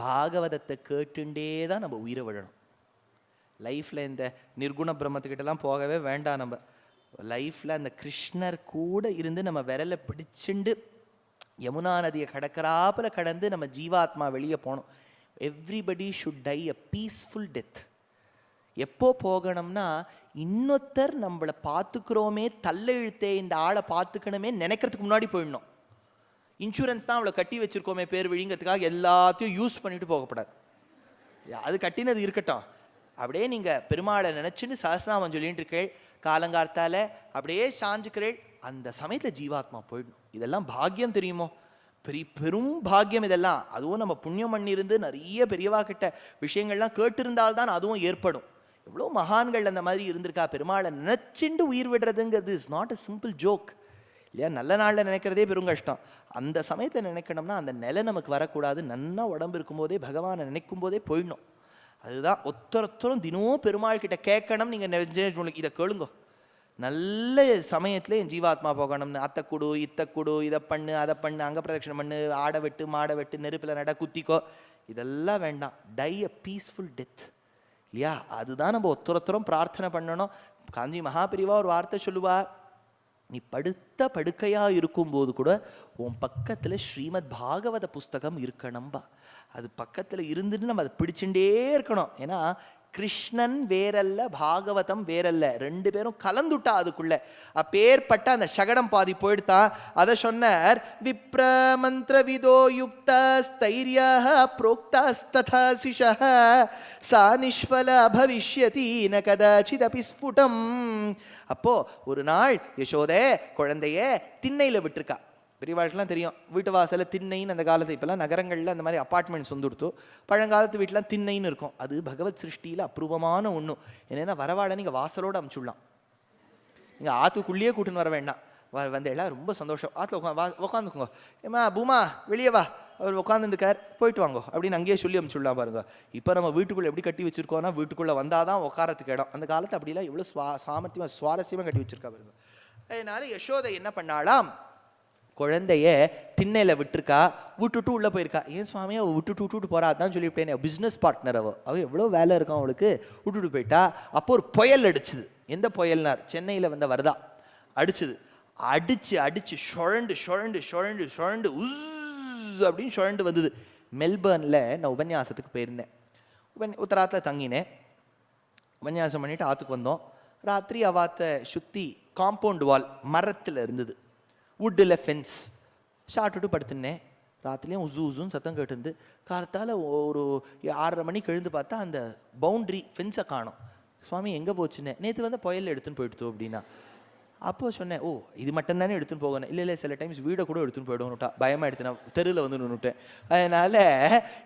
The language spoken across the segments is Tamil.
பாகவதத்தை கேட்டுண்டே தான் நம்ம உயிரை விழணும். லைஃப்பில் இந்த நிர்குண பிரம்மத்துக்கிட்டலாம் போகவே வேண்டாம். நம்ம லைஃப்பில் அந்த கிருஷ்ணர் கூட இருந்து நம்ம விரலை பிடிச்சுண்டு யமுனா நதியை கடற்கராப்பில் கடந்து நம்ம ஜீவாத்மா வெளியே போகணும். Everybody should tie a peaceful death. எப்போ போகணும்னா, இன்னொருத்தர் நம்மளை பார்த்துக்கிறோமே, தள்ள இழுத்தே இந்த ஆளை பார்த்துக்கணுமே நினைக்கிறதுக்கு முன்னாடி போயிடணும். இன்சூரன்ஸ் தான் அவளை கட்டி வச்சுருக்கோமே பேர் வழிங்கிறதுக்காக எல்லாத்தையும் யூஸ் பண்ணிட்டு போகக்கூடாது. அது கட்டினது இருக்கட்டும். அப்படியே நீங்கள் பெருமாளை நினச்சின்னு சஹஸ்ரநாமம் சொல்லிட்டு இருக்கேள், காலங்கார்த்தால அப்படியே சாஞ்சுக்கிறேள், அந்த சமயத்தில் ஜீவாத்மா போயிடணும். இதெல்லாம் பாக்கியம் தெரியுமோ, பெரும் பாக்கியம் இதெல்லாம். அதுவும் நம்ம புண்ணியம் பண்ணியிருந்து நிறைய பெரியவா கிட்ட விஷயங்கள்லாம் கேட்டிருந்தால்தான் அதுவும் ஏற்படும். எவ்வளோ மகான்கள் அந்த மாதிரி இருந்திருக்கா. பெருமாளை நினச்சிண்டு உயிர் விடுறதுங்கிறது is not a simple joke இல்லையா. நல்ல நாளில் நினைக்கிறதே பெரும் கஷ்டம். அந்த சமயத்தில் நினைக்கணும்னா அந்த நிலை நமக்கு வரக்கூடாது. நன்னா உடம்பு இருக்கும்போதே பகவானை நினைக்கும் போதே போயிடணும். அதுதான் ஒத்தொருத்தரும் தினமும் பெருமாள் கிட்ட கேட்கணும். நீங்கள் இதை கேளுங்க, நல்ல சமயத்தில் என் ஜீவாத்மா போகணும்னு. அத்தை கொடு, இத்தை கொடு, இதை பண்ணு, அதை பண்ணு, அங்கே பிரதட்சணம் பண்ணு, ஆடை வெட்டு, மாடை வெட்டு, நெருப்பில் நட, குத்திக்கோ, இதெல்லாம் வேண்டாம். டை அ பீஸ்ஃபுல் டெத் இல்லையா. அதுதான் நம்ம ஒத்தொருத்தரும் பிரார்த்தனை பண்ணணும். காஞ்சி மகாபிரிவா ஒரு வார்த்தை சொல்லுவா, நீ படுத்த படுக்கையாக இருக்கும்போது கூட உன் பக்கத்தில் ஸ்ரீமத் பாகவத புஸ்தகம் இருக்கணும்பா. அது பக்கத்தில் இருந்துட்டு நம்ம அதை பிடிச்சுட்டே இருக்கணும். ஏன்னா கிருஷ்ணன் வேறல்ல, பாகவதம் வேறல்ல, ரெண்டு பேரும் கலந்துட்டா அதுக்குள்ள. அப்பேற்பட்ட அந்த சகடம் பாதி போயிடுத்தான். அதை சொன்னார், விப்ர மந்திர விதோ யுக்த ஸ்தைரிய புரோக்தஸ்ததா சிஷஹ சா நிஷ்ஃபல பவிஷ்யதி ந கதாசிதபி ஸ்ஃபுடம். அப்போ ஒரு நாள் யசோதே குழந்தைய திண்ணையில் விட்டுருக்கா. பெரியவாளுக்கெல்லாம் தெரியும், வீட்டு வாசலில் திண்ணைன்னு அந்த காலத்து, இப்போல்லாம் நகரங்களில் அந்த மாதிரி அப்பார்ட்மெண்ட்ஸ் வந்துடுத்து. பழங்காலத்து வீட்டிலாம் திண்ணைன்னு இருக்கும். அது பகவத் சிருஷ்டியில் அபூர்வமான ஒன்று. என்னென்னா வரவாழை நீங்கள் வாசலோடு அமுச்சுடலாம். நீங்கள் ஆற்றுக்குள்ளேயே கூட்டுன்னு வர வேண்டாம். வந்து எல்லாம் ரொம்ப சந்தோஷம். ஆற்றுல உட்காந்துக்குங்க, ஏமா பூமா வெளியே வா, அவர் உட்காந்துருக்கார், போயிட்டு வாங்கோ அப்படின்னு அங்கேயே சொல்லி அமுச்சுடலாம் பாருங்க. இப்போ நம்ம வீட்டுக்குள்ளே எப்படி கட்டி வச்சுருக்கோன்னா, வீட்டுக்குள்ளே வந்தால் தான் உட்காரத்துக்கு இடம். அந்த காலத்து அப்படிலாம் எவ்வளோ சாமர்த்தியமாக சுவாரஸ்யமாக கட்டி வச்சுருக்கா பாருங்க. அதனால யசோதை என்ன பண்ணாலாம், குழந்தைய திண்ணையில் விட்டுருக்கா, விட்டுட்டு உள்ளே போயிருக்கா. ஏன் சுவாமி அவள் விட்டுட்டு போகிறா, அதான் சொல்லிவிட்டேன். பிஸ்னஸ் பார்ட்னர் அவள் எவ்வளோ வேலை இருக்கும் அவளுக்கு, விட்டுட்டு போயிட்டா. அப்போ ஒரு புயல் அடிச்சுது. எந்த புயல்னார், சென்னையில் வந்த வரதா அடிச்சுது. அடிச்சு சுழண்டு உஸ் அப்படின்னு சுழண்டு வந்தது. மெல்பர்னில் நான் உபன்யாசத்துக்கு போயிருந்தேன். உத்தராத்தில் தங்கினேன். உபன்யாசம் பண்ணிவிட்டு ஆற்றுக்கு வந்தோம். ராத்திரி அவாத்தை சுற்றி காம்பவுண்ட் வால் மரத்தில் இருந்தது, வுட்டில் ஃபென்ஸ். ஷார்ட்டுட்டு படுத்துனேன். ராத்திரிலையும் உசுன்னு சத்தம் கேட்டுருந்து. காலத்தால் ஒரு 6:30 மணிக்கு எழுந்து பார்த்தா அந்த பவுண்ட்ரி ஃபென்ஸை காணும். சுவாமி எங்கே போச்சுன்னு, நேற்று வந்து புயலில் எடுத்துன்னு போயிடுத்தோம் அப்படின்னா. அப்போது சொன்னேன், ஓ இது மட்டும்தானே எடுத்துன்னு போகணும். இல்லை சில டைம்ஸ் வீடை கூட எடுத்துன்னு போய்டுவோம்னுட்டா, பயமாக எடுத்து நான் தெருவில் வந்து நின்றுட்டேன். அதனால்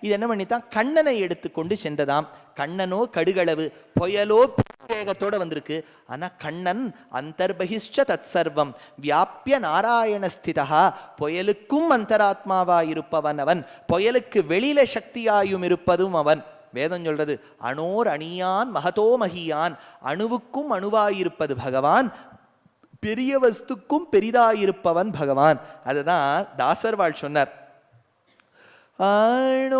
இது என்ன பண்ணித்தான், கண்ணனை எடுத்துக்கொண்டு சென்றதாம். கண்ணனோ கடுகளவு, புயலோ வேகத்தோடு வந்திருக்கு. ஆனால் கண்ணன் அந்தர்பகிஷ்ச தத் சர்வம் வியாபிய நாராயணஸ்திதா, புயலுக்கும் அந்தராத்மாவாய் இருப்பவன் அவன், புயலுக்கு வெளியில சக்தியாயும் இருப்பதும் அவன். வேதம் சொல்றது, அணோர் அணியான் மகதோ மகியான், அணுவுக்கும் அணுவாயிருப்பது பகவான், பெரிய வஸ்துக்கும் பெரிதாயிருப்பவன் பகவான். அதுதான் தாசர்வாள் சொன்னார். அணோரணியன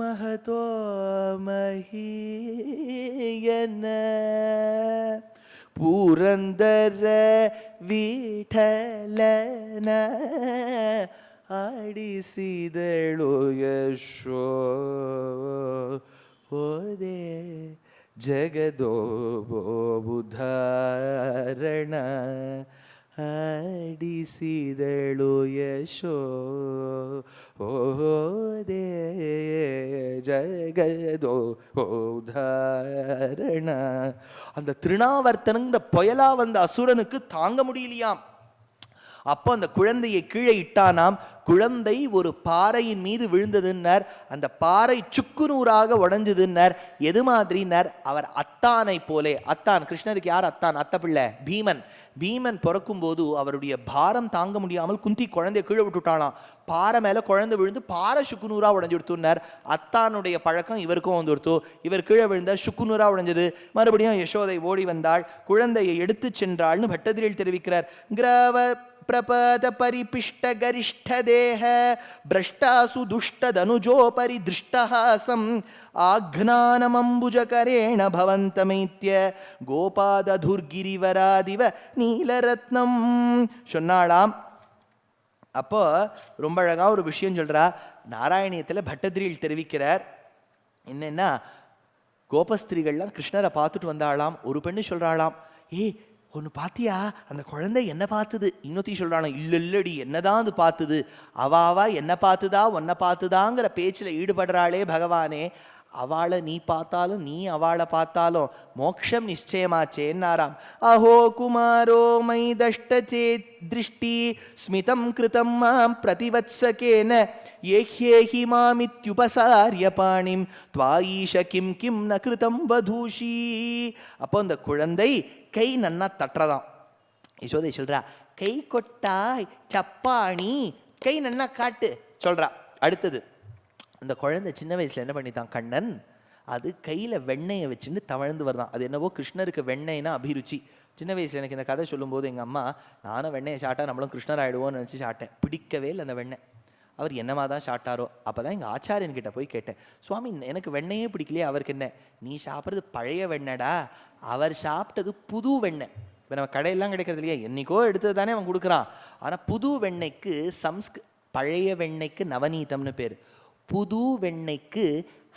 மகதோ மகியன புரந்தர விட்டலன ஆடிசிதழோ யசோ ஓதே ಜಗದೋಬುಧಾರಣ ಆಡಿಸಿದಳು ಯಶೋ ಓದೇ ஜகதோ உதாரண. அந்த திருநாவர்த்தனுங்கிற புயலா வந்த அசுரனுக்கு தாங்க முடியலையாம். அப்போ அந்த குழந்தையை கீழே இட்டானாம். குழந்தை ஒரு பாறையின் மீது விழுந்ததுன்னர். அந்த பாறை சுக்குநூறாக உடஞ்சதுன்னர். எது மாதிரினர், அவர் அத்தானை போலே. அத்தான் கிருஷ்ணருக்கு யார் அத்தான்? அத்த பிள்ளை பீமன். பீமன் பிறக்கும் போது அவருடைய பாரம் தாங்க முடியாமல் குந்தி குழந்தைய கீழே விட்டுட்டாலாம். பாறை மேலே குழந்தை விழுந்து பாறை சுக்குநூறாக உடஞ்சி கொடுத்துனார். அத்தானுடைய பழக்கம் இவருக்கும் வந்து கொடுத்து, இவர் கீழே விழுந்தார், சுக்குநூறாக உடைஞ்சது. மறுபடியும் யசோதை ஓடி வந்தாள், குழந்தையை எடுத்து சென்றாள்னு பட்டதிரியில் தெரிவிக்கிறார். கிரவ பிரபத பரிபிஷ்ட கரிஷ்ட தேஹ பிரஷ்டாசு துஷ்டதனுஜோபரி திருஷ்டஹாசம் ஆக்ஞானமம்புஜகரேண பவந்தமைத்ய கோபாததுர்கிரிவராதிவ நீலரத்னம் சொன்னாளாம். அப்போ ரொம்ப அழகா ஒரு விஷயம் சொல்றா. நாராயணியத்தில் பட்டதிரியில் தெரிவிக்கிறார். என்னன்னா, கோபஸ்திரீகள்லாம் கிருஷ்ணரை பார்த்துட்டு வந்தாளாம். ஒரு பெண்ணு சொல்றாளாம், ஒன்று பார்த்தியா, அந்த குழந்தை என்ன பார்த்துது. இன்னொத்தி சொல்றாளாம், இல்லடி என்னதான் அது பார்த்துது, அவாவா என்ன பார்த்துதா உன்னை பார்த்துதாங்கிற பேச்சில் ஈடுபடுறாளே பகவானே, அவளை நீ பார்த்தாலும் நீ அவளை பார்த்தாலும் மோட்சம் நிச்சயமாச்சேன்னாராம். அஹோ குமாரோ மை தஷ்டச்சே திருஷ்டி ஸ்மிதம் கிருதம் மாம் பிரதிவத்சகேன ஏஹ்யேஹி மாமித்யுபசாரிய பாணிம் த்வாயீஷ கிம் கிம் ந கிருதம் வதூஷி. அப்போ அந்த குழந்தை கை நன்னா தட்டுறதாம். யசோதை சொல்றா, கை கொட்டாய் சப்பாணி, கை நன்னா காட்டு சொல்றா. அடுத்தது, அந்த குழந்தை சின்ன வயசுல என்ன பண்ணித்தான் கண்ணன், அது கையில் வெண்ணெயை வச்சுன்னு தவழ்ந்து வருதான். அது என்னவோ கிருஷ்ணருக்கு வெண்ணெய்னா அபிருச்சி. சின்ன வயசில் எனக்கு இந்த கதை சொல்லும்போது எங்கள் அம்மா, நானும் வெண்ணெயை சாப்பிட்டா நம்மளும் கிருஷ்ணர் ஆகிடுவோன்னு நினச்சி சாப்பிட்டேன். பிடிக்கவே இல்லை அந்த வெண்ணெய். அவர் என்னமா தான் சாப்பிட்டாரோ. அப்போ தான் எங்கள் ஆச்சாரியன்கிட்ட போய் கேட்டேன், சுவாமி எனக்கு வெண்ணெயே பிடிக்கலையே, அவருக்கு என்ன, நீ சாப்பிட்றது பழைய வெண்ணடா, அவர் சாப்பிட்டது புது வெண்ணெய். இப்போ நம்ம கடையெல்லாம் கிடைக்கிறது இல்லையா, என்னைக்கோ எடுத்தது தானே அவன் கொடுக்குறான். ஆனால் புது வெண்ணெய்க்கு பழைய வெண்ணெய்க்கு நவநீதம்னு பேர், புது வெண்ணெய்க்கு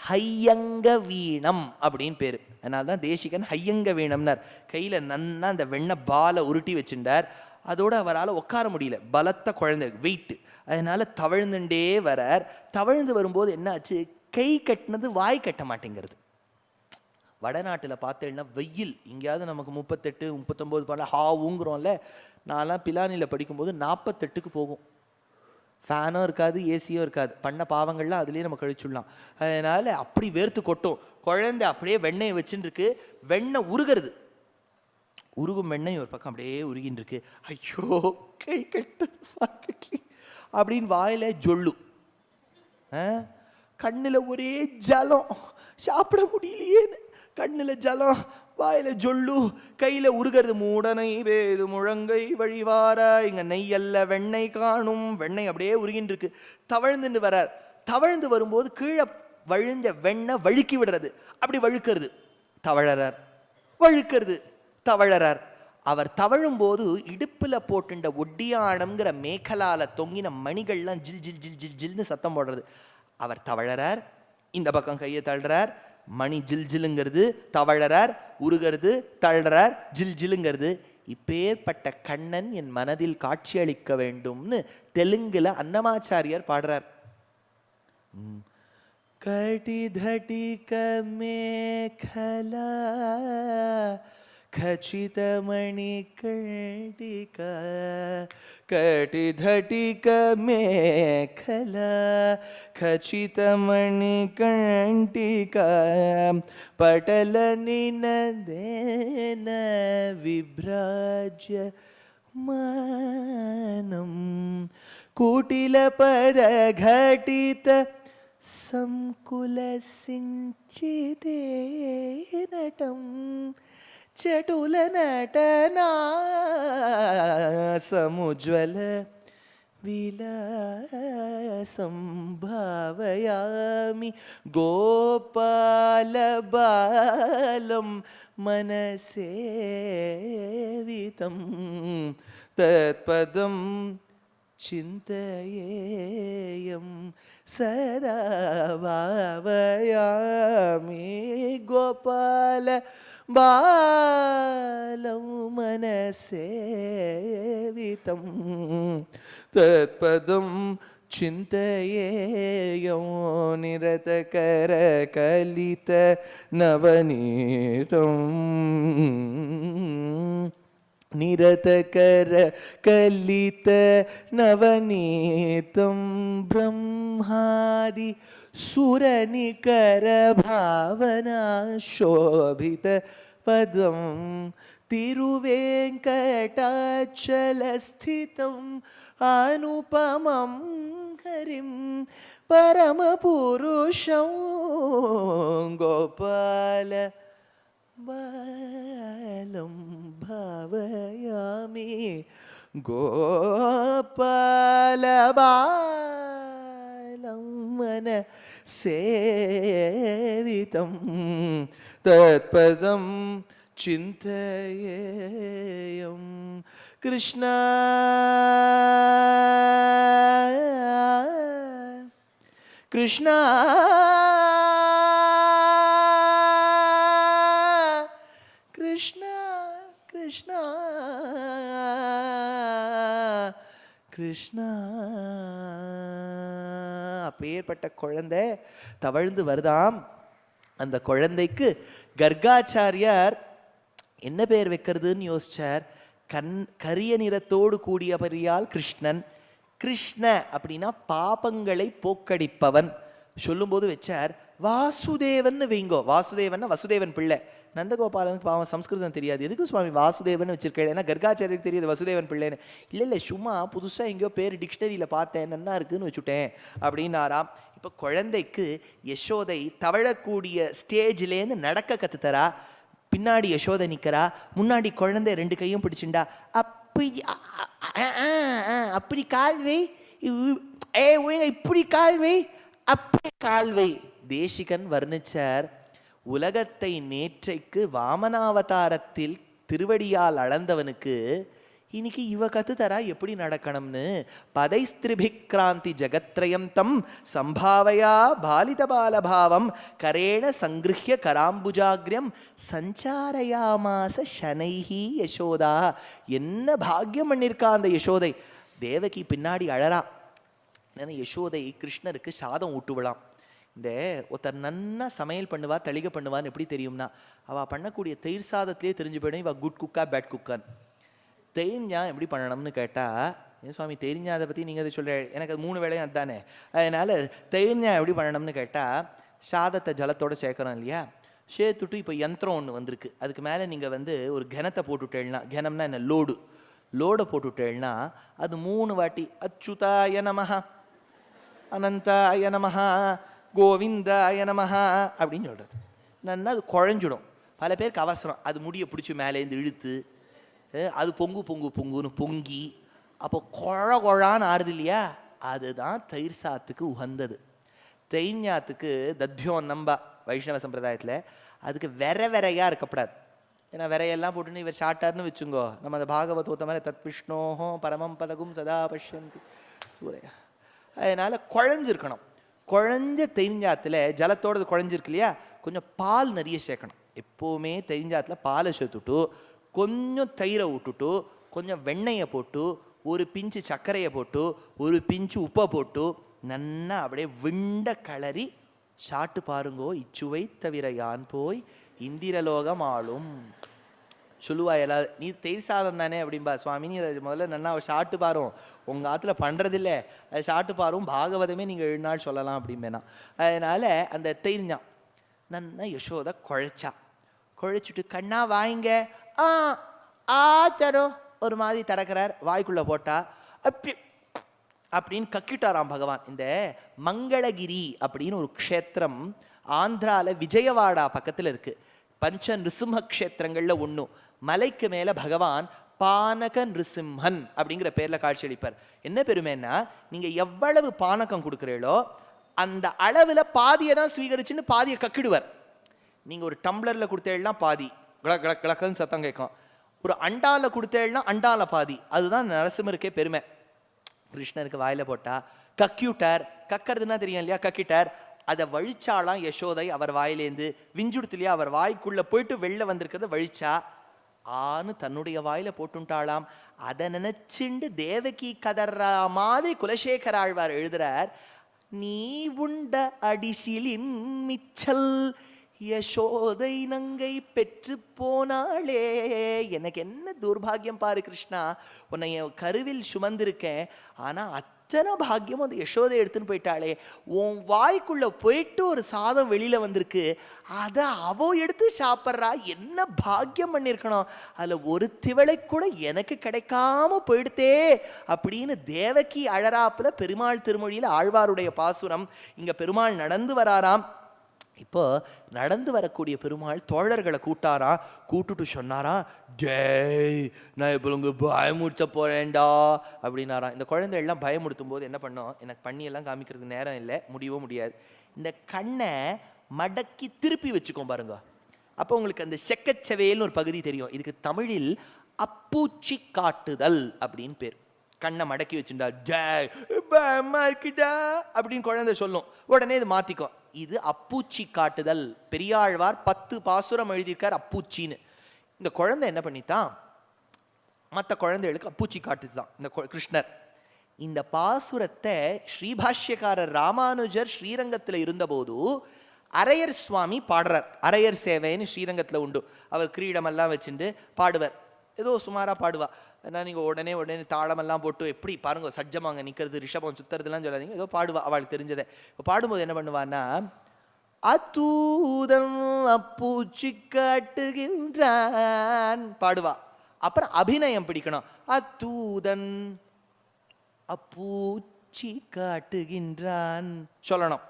ஹையங்க வீணம் அப்படின்னு பேர். அதனால தான் தேசிகன் ஹையங்க வீணம்னார். கையில் நன்னா அந்த வெண்ணெய் பாலை உருட்டி வச்சுட்டார். அதோடு அவரால் உட்கார முடியல, பலத்த குழந்தை வெயிட்டு. அதனால தவழ்ந்துட்டே வரார். தவழ்ந்து வரும்போது என்னாச்சு, கை கட்டினது வாய் கட்ட மாட்டேங்கிறது. வடநாட்டில் பார்த்தேன்னா வெயில், இங்கேயாவது நமக்கு 38 39 பண்ணல ஹாவுங்கிறோம்ல. நான்லாம் பிலானியில் படிக்கும்போது 48க்கு போகும். ஃபேனும் இருக்காது, ஏசியும் இருக்காது. பண்ண பாவங்கள்லாம் அதுலேயே நம்ம கழிச்சுடலாம். அதனால் அப்படி வேர்த்து கொட்டும். குழந்தை அப்படியே வெண்ணெயை வச்சுன்னு இருக்கு. வெண்ணெய் உருகிறது, உருகும் வெண்ணெய் ஒரு பக்கம் அப்படியே உருகின்னு இருக்கு. ஐயோ கை கட்டு அப்படின்னு வாயில ஜொல்லு, கண்ணில் ஒரே ஜலம், சாப்பிட முடியலையேன்னு கண்ணில் ஜலம், வாயில ஜொல்லு, கையில உருகிறது. மூடனை வேது முழங்கை வழிவார, இங்க நெய் அல்ல வெண்ணெய் காணும். வெண்ணெய் அப்படியே உருகின்னு இருக்கு. தவழ்ந்துன்னு வரார். தவழ்ந்து வரும்போது கீழே வழிஞ்ச வெண்ணெய் வழுக்கி விடுறது. அப்படி வழுக்கிறது, தவழறார், வழுக்கிறது, தவழறார். அவர் தவழும்போது இடுப்புல போட்டுண்ட ஒட்டியானம்ங்கிற மேகலால தொங்கின மணிகள்லாம் ஜில் ஜில் ஜில் ஜில் ஜில்னு சத்தம் போடுறது. அவர் தவழறார், இந்த பக்கம் கையை தள்ளுறார், மணி ஜில் ஜில்லுங்கிறது, தவழறார், உருகிறது, தள்ளுறார், ஜில் ஜில்லுங்கிறது. இப்பேற்பட்ட கண்ணன் என் மனதில் காட்சி அளிக்க வேண்டும்னு தெலுங்குல அன்னமாச்சாரியார் பாடுறார். கடி தடிக மேகலா खचितमणि कर्णिका कटिधटिक मेखला खचितमणि कर्णिका पटलनिनदेन विभ्राज्य मानं कुटिलपद घटित संकुलसिञ्चिते नटं चटुल नटना समुज्वल विलासं भावयामि गोपाल बालं मनसेवितं तत्पदं चिन्तयेयं सदा भावयामि गोपाल बालं मनसेवितं तत्पदं चिन्तयेयं निरतकरकलित नवनीतं निरतकरकलित नवनीतं ब्रह्मादि सुरनिकर भावना शोभित पदं तिरुवेङ्कटाचलस्थितम् अनुपमं हरिं परमपुरुषं गोपाल बालं भावयामि கோபாலபாலம் மன சேவிதம் தத்பதம் சிந்தயேயம் கிருஷ்ணா கிருஷ்ணா கிருஷ்ணா கிருஷ்ணா கிருஷ்ணா. அப்பேற்பட்ட குழந்தை தவழ்ந்து வருதாம். அந்த குழந்தைக்கு கர்காச்சாரியார் என்ன பேர் வைக்கிறதுன்னு யோசிச்சார். கரிய நிறத்தோடு கூடிய பெரியால் கிருஷ்ணன். கிருஷ்ண அப்படின்னா பாபங்களை போக்கடிப்பவன். சொல்லும்போது வச்சார் வாசுதேவன் வைங்கோ. வாசுதேவன் வசுதேவன் பிள்ளை. நந்தகோபாலனுக்கு பாவம் சம்ஸ்கிருதம் தெரியாது, எதுக்கு சுவாமி வாசுதேவன் வச்சிருக்கேன்? ஏன்னா கர்காச்சாரியருக்கு தெரியாது வசுதேவன் பிள்ளைன்னு. இல்லை சும்மா புதுசாக எங்கேயோ பேர் டிக்ஷனரியில் பார்த்தேன், நன்னா இருக்குன்னு வச்சுட்டேன் அப்படின்னாராம். இப்போ குழந்தைக்கு யசோதை தவழக்கூடிய ஸ்டேஜ்லேருந்து நடக்க கற்றுத்தரா. பின்னாடி யசோதை நிற்கிறா, முன்னாடி குழந்தை ரெண்டு கையும் பிடிச்சுண்டா. அப்படி கால்வை, இப்படி கால்வை, அப்படி கால்வை. தேசிகன் வர்ணிச்சார், உலகத்தை நேற்றைக்கு வாமனாவதாரத்தில் திருவடியால் அளந்தவனுக்கு இன்னைக்கு இவ கத்து தரா எப்படி நடக்கணும்னு. பதைஸ்திரிபிக்ராந்தி ஜகத்ரயம் தம் சம்பாவையா பாலித பாலபாவம் கரேண சங்கிருஹ்ய கராம்புஜாக்ரியம் சஞ்சாரயாமாச சனைஹி யசோதா. என்ன பாக்கியம் பண்ணியிருக்கா அந்த யசோதை. தேவகி பின்னாடி அழறா. யசோதை கிருஷ்ணருக்கு சாதம் ஊட்டுவலாம். இந்த ஒருத்தர் நன்னா சமையல் பண்ணுவா, தளிகை பண்ணுவான்னு எப்படி தெரியும்னா, அவள் பண்ணக்கூடிய தயிர் சாதத்திலே தெரிஞ்சு போயிடும் இவள் குட் குக்கா பேட் குக்கான்னு. தெரிஞ்சா எப்படி பண்ணணும்னு கேட்டால், ஏன் சுவாமி தெரிஞ்சா அதை பற்றி நீங்கள் அதை சொல்ல, எனக்கு அது 3 வேளையும் அதுதானே. அதனால் தெரிஞ்சா எப்படி பண்ணணும்னு கேட்டால், சாதத்தை ஜலத்தோடு சேர்க்குறோம் இல்லையா, சேர்த்துட்டு இப்போ யந்திரம் ஒன்று வந்திருக்கு, அதுக்கு மேலே நீங்கள் ஒரு கனத்தை போட்டுவிட்டேன்னா, கனம்னா என்ன, லோடை போட்டுவிட்டேன்னா அது 3 வாட்டி அச்சுதாய நமஹ, அனந்தாய நமஹ, கோவிந்தாய நமஹ அப்படின்னு சொல்கிறது. நன்னா அது குழஞ்சிடும். பல பேருக்கு அவசரம், அது முடியை பிடிச்சி மேலேருந்து இழுத்து அது பொங்குன்னு பொங்கி அப்போ குழான்னு ஆறுது இல்லையா, அதுதான் தயிர் சாத்துக்கு உகந்தது. தைன்யாத்துக்கு தத்யோன் நம்ப வைஷ்ணவ சம்பிரதாயத்தில் அதுக்கு வெறையாக இருக்கப்படாது. ஏன்னா விரையெல்லாம் போட்டுன்னு இவர் சாட்டார்னு வச்சுங்கோ, நம்ம அந்த பாகவதோத்த மாதிரி தத் விஷ்ணோஹோ பரமம் பதகும் சதா பஷ்யந்தி சூரையா. அதனால் குழஞ்சிருக்கணும். குழஞ்ச தெரிஞ்சாத்தில் ஜலத்தோடு குழஞ்சிருக்கு இல்லையா, கொஞ்சம் பால் நிறைய சேர்க்கணும். எப்போவுமே தெரிஞ்சாத்தில் பாலை சேர்த்துட்டு கொஞ்சம் தயிரை விட்டுட்டு கொஞ்சம் வெண்ணெயை போட்டு ஒரு பிஞ்சு சர்க்கரையை போட்டு ஒரு பிஞ்சு உப்பை போட்டு நன்னா அப்படியே விண்ட கிளறி சாட்டு பாருங்கோ, இச்சுவை தவிர யான் போய் இந்திரலோகம் ஆளும் சொல்லுவா. எல்லாரும் நீ தயிர் சாதம் தானே அப்படின்பா. சுவாமி நீ முதல்ல நன்னா சாட்டு பாரும், உங்கள் ஆற்றுல பண்ணுறதில்ல, அது சாட்டு பாரும், பாகவதமே நீங்கள் 7 நாள் சொல்லலாம் அப்படிம்பேனா. அதனால் அந்த தயிர்ஞ்சான் நன்னா யசோதை குழைச்சிட்டு கண்ணா வாங்க தரோ ஒரு மாதிரி திறக்கிறார், வாய்க்குள்ளே போட்டா அப்படின்னு கக்கிட்டாராம் பகவான். இந்த மங்களகிரி அப்படின்னு ஒரு க்ஷேத்திரம் ஆந்திராவில் விஜயவாடா பக்கத்தில் இருக்குது. பஞ்ச நிருசிம்ம க்ஷேத்திரங்களில் ஒன்று. மலைக்கு மேலே பகவான் பானக நிருசிம்மன் அப்படிங்கிற பேரில் காட்சி அளிப்பார். என்ன பெருமைன்னா, நீங்கள் எவ்வளவு பானகம் கொடுக்குறீங்களோ அந்த அளவில் பாதியை தான் ஸ்வீகரிச்சுன்னு பாதியை கக்கிடுவார். நீங்கள் ஒரு டம்ளரில் கொடுத்தேன்னா பாதி கிளக்குன்னு சத்தம் கேட்கும், ஒரு அண்டாவில் கொடுத்தேன்னா அண்டால பாதி. அதுதான் நரசிம்மருக்கே பெருமை. கிருஷ்ணருக்கு வாயில் போட்டா கக்கியூட்டார், கக்கிறதுனா தெரியும் இல்லையா, கக்கிட்டார். அதை வழிச்சாலாம் யசோதை அவர் வாயிலேருந்து விஞ்சுடுத்து இல்லையா, அவர் வாய்க்குள்ளே போயிட்டு வெளில வந்திருக்கிறத வழிச்சா ஆன்னு தன்னுடைய வாயில போட்டுட்டாளாம். அதை நினைச்சுண்டு தேவகி கதற மாதிரி குலசேகர ஆழ்வார் எழுதுறார், நீ உண்ட அடிசிலின் மிச்சல் யசோதை நங்கை பெற்று போனாளே. எனக்கு என்ன துர்பாகியம் பாரு கிருஷ்ணா, உன்னை கருவில் சுமந்திருக்கேன், ஆனால் அத்தனை பாக்கியம் அந்த யசோதை எடுத்துன்னு போயிட்டாளே. உன் வாய்க்குள்ள போயிட்டு ஒரு சாதம் வெளியில வந்திருக்கு, அதை அவ எடுத்து சாப்பிட்றா, என்ன பாக்கியம் பண்ணியிருக்கணும், அதில் ஒரு திவளை கூட எனக்கு கிடைக்காம போயிடுத்தே அப்படின்னு தேவகி அழறாப்புல பெருமாள் திருமொழியில் ஆழ்வாருடைய பாசுரம். இங்க பெருமாள் நடந்து வராராம். இப்போ நடந்து வரக்கூடிய பெருமாள் தோழர்களை கூட்டாரா, கூட்டுட்டு சொன்னாரா, டேய் நான் இப்போ உங்க பயமுறுத்த போறேன்டா அப்படின்னாரா. இந்த குழந்தைகள்லாம் பயமுறுத்தும் போது என்ன பண்ணோம், எனக்கு பண்ணியெல்லாம் காமிக்கிறதுக்கு நேரம் இல்லை, முடியவும் முடியாது. இந்த கண்ணை மடக்கி திருப்பி வச்சுக்கோம் பாருங்க. அப்போ உங்களுக்கு அந்த செக்கச்செவேல்னு ஒரு பகுதி தெரியும். இதுக்கு தமிழில் அப்பூச்சி காட்டுதல் அப்படின்னு பேர். கண்ணை மடக்கி வச்சுட்டா டேய் பயமா இருக்குடா அப்படின்னு குழந்தை சொல்லும், உடனே இது மாத்திக்கும். இது அப்பூச்சி காட்டுதல். பெரியாழ்வார் 10 பாசுரம் எழுதியிருக்கார் அப்பூச்சின்னு. இந்த குழந்தை என்ன பண்ணித்தான், மற்ற குழந்தைகளுக்கு அப்பூச்சி காட்டுதான் இந்த கிருஷ்ணர். இந்த பாசுரத்தை ஸ்ரீபாஷ்யக்காரர் ராமானுஜர் ஸ்ரீரங்கத்தில் இருந்தபோது அரையர் சுவாமி பாடுறார். அரையர் சேவைன்னு ஸ்ரீரங்கத்தில் உண்டு. அவர் கிரீடமெல்லாம் வச்சுட்டு பாடுவார். ஏதோ சுமாராக பாடுவா. ஏன்னா நீங்கள் உடனே தாளமெல்லாம் போட்டு எப்படி பாருங்க, சஜ்ஜமாங்க நிற்கிறது, ரிஷபம் சுத்துறதுலாம் சொல்லாதீங்க, ஏதோ பாடுவா அவளுக்கு தெரிஞ்சதை. இப்போ பாடும்போது என்ன பண்ணுவான்னா, அத்தூதன் அப்பூச்சி காட்டுகின்றான் பாடுவா. அப்புறம் அபிநயம் பிடிக்கணும். அத்தூதன் அப்பூச்சி காட்டுகின்றான் சொல்லணும்.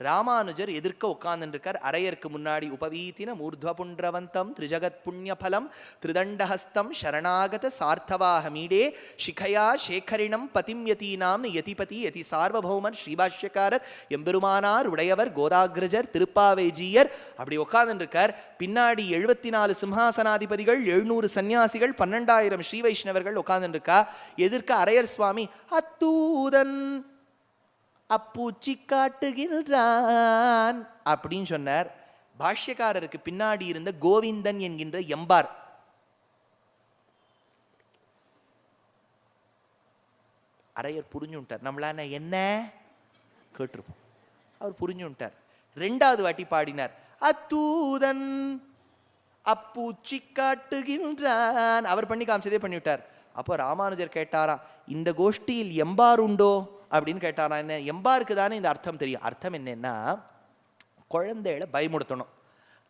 ராமானுஜர் எதிர்க்க உட்கார்ந்துருக்கார். அரையருக்கு முன்னாடி உபவீத்தின மூர்த்வ புண்ட்ரவந்தம் திரிஜகத் புண்ணியபலம் திருதண்டஹஸ்தம் சரணாகத சார்த்தவாக மீடே சிகையா சேகரிணம் பதிம்யதீனாம் யதிபதி யதி சார்வபௌமர் ஸ்ரீபாஷ்யக்காரர் எம்பெருமானார் உடையவர் கோதாகிரஜர் திருப்பாவைஜீயர் அப்படி உட்கார்ந்துருக்கார். பின்னாடி 74 சிம்ஹாசனாதிபதிகள், 700 சன்னியாசிகள், 12,000 ஸ்ரீ வைஷ்ணவர்கள் உட்கார்ந்துருக்கா. எதிர்க்க அரையர் சுவாமி அத்தூதன் அப்பூச்சி காட்டுகின்றான் அப்படின்னு சொன்னார். பாஷ்யக்காரருக்கு பின்னாடி இருந்த கோவிந்தன் என்கின்ற எம்பார் அரையர் புரிஞ்சுட்டார். நம்மளான என்ன கேட்டிருப்போம், அவர் புரிஞ்சுட்டார். 2வது வாட்டி பாடினார், அத்தூதன் அப்பூச்சி காட்டுகின்றான். அவர் பண்ணி காமிச்சதே பண்ணிவிட்டார். அப்போ ராமானுஜர் கேட்டாரா, இந்த கோஷ்டியில் எம்பார் உண்டோ அப்படின்னு கேட்டாரா. என்ன எம்பாருக்கு தானே இந்த அர்த்தம் தெரியும். அர்த்தம் என்னன்னா, குழந்தைகளை பயமுடுத்தணும்.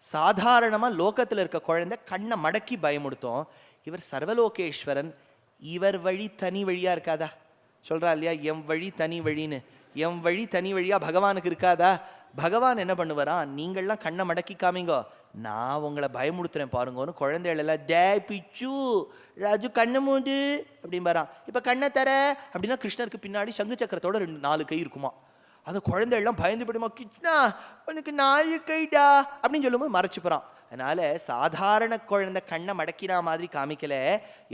சாதாரணமாக லோகத்தில் இருக்க குழந்தை கண்ணை மடக்கி பயமுடுத்தோம். இவர் சர்வலோகேஸ்வரன், இவர் வழி தனி வழியா இருக்காதா சொல்றா இல்லையா, எம் வழி தனி வழின்னு. எம் வழி தனி வழியா பகவானுக்கு இருக்காதா? பகவான் என்ன பண்ணுவாரா, நீங்கள்லாம் கண்ணை மடக்கி காமிங்கோ, நான் உங்களை பயமுடுத்துறேன் பாருங்கன்னு குழந்தைகள் எல்லாம் டே பிச்சு ராஜு கண்ணை மூண்டு அப்படின்பாரான். இப்போ கண்ணை தர அப்படின்னா கிருஷ்ணருக்கு பின்னாடி சங்கு சக்கரத்தோட 4 கை இருக்குமா. அந்த குழந்தைகள்லாம் பயந்து போயிடுமா, கிருஷ்ணா உனக்கு 4 கைடா அப்படின்னு சொல்லும்போது மறைச்சு போகிறான். அதனால சாதாரண குழந்தை கண்ணை மடக்கினா மாதிரி காமிக்கல.